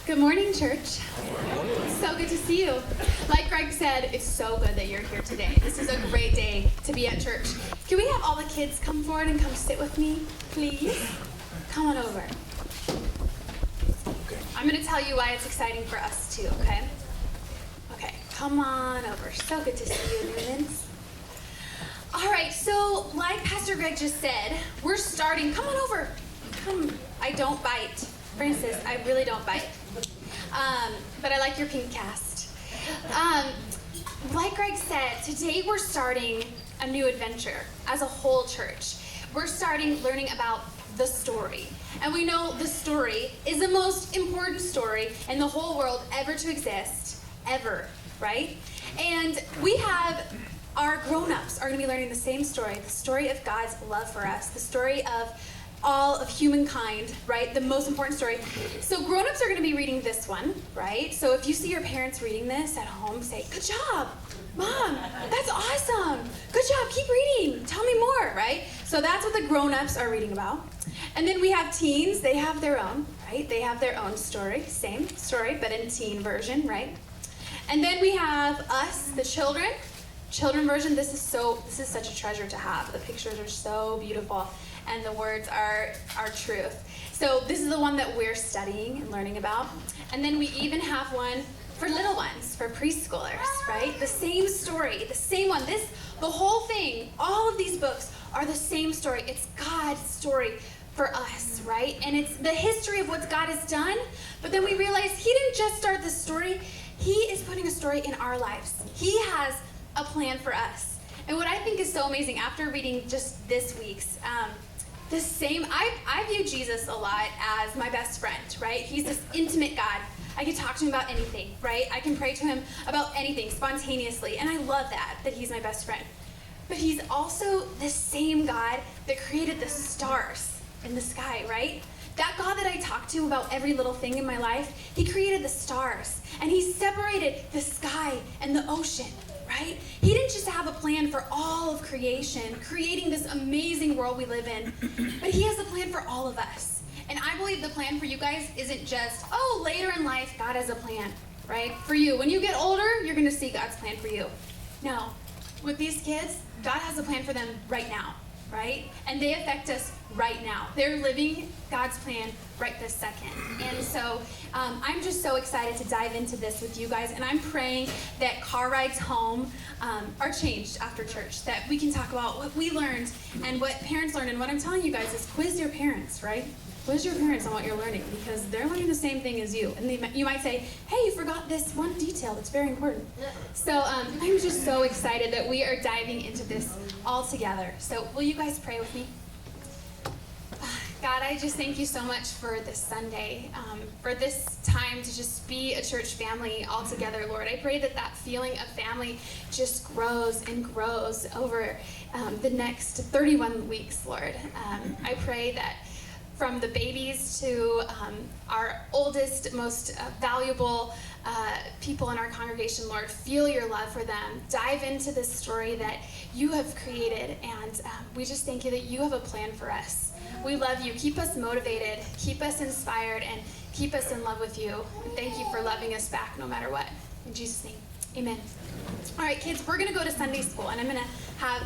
Good morning, church. So good to see you. Like Greg said, it's so good that you're here today. This is a great day to be at church. Can we have all the kids come forward and come sit with me, please? Come on over. I'm going to tell you why it's exciting for us too, okay? Okay, come on over. So good to see you, Newmans. All right, so like Pastor Greg just said, we're starting. Come on over. Come. I don't bite. Francis, I really don't bite. But I like your pink cast. Like Greg said, today we're starting a new adventure as a whole church. We're starting learning about the story. And we know the story is the most important story in the whole world ever to exist, ever, right? And we have our grown-ups are going to be learning the same story, the story of God's love for us, the story of all of humankind, right? The most important story. So grown-ups are going to be reading this one, right? So if you see your parents reading this at home, say, "Good job, Mom, that's awesome. Good job, keep reading. Tell me more," right? So that's what the grown-ups are reading about. And then we have teens, they have their own, right? They have their own story, same story, but in teen version, right? And then we have us, the children version. This is such a treasure to have. The pictures are so beautiful. And the words are truth. So this is the one that we're studying and learning about. And then we even have one for little ones, for preschoolers, right? The same story, the same one. The whole thing, all of these books are the same story. It's God's story for us, right? And it's the history of what God has done. But then we realize He didn't just start this story. He is putting a story in our lives. He has a plan for us. And what I think is so amazing after reading just this week's, I view Jesus a lot as my best friend, right? He's this intimate God. I can talk to him about anything, right? I can pray to him about anything spontaneously, and I love that he's my best friend. But he's also the same God that created the stars in the sky, right? That God that I talk to about every little thing in my life, He created the stars, and He separated the sky and the ocean, right? He didn't just have a plan for all of creation, creating this amazing world we live in, but He has a plan for all of us. And I believe the plan for you guys isn't just, later in life, God has a plan, right? For you. When you get older, you're going to see God's plan for you. No. With these kids, God has a plan for them right now, right? And they affect us right now. They're living God's plan right this second. And so I'm just so excited to dive into this with you guys. And I'm praying that car rides home are changed after church, that we can talk about what we learned and what parents learned. And what I'm telling you guys is quiz your parents, right? Quiz your parents on what you're learning, because they're learning the same thing as you. And you might say, "Hey, you forgot this one detail that's very important." So I'm just so excited that we are diving into this all together. So will you guys pray with me? God, I just thank you so much for this Sunday, for this time to just be a church family all together, Lord. I pray that feeling of family just grows and grows over the next 31 weeks, Lord. I pray that from the babies to our oldest, most valuable people in our congregation, Lord, feel your love for them. Dive into this story that you have created, and we just thank you that you have a plan for us. We love you. Keep us motivated, keep us inspired, and keep us in love with you. And thank you for loving us back no matter what. In Jesus' name, amen. All right, kids, we're going to go to Sunday school, and I'm going to have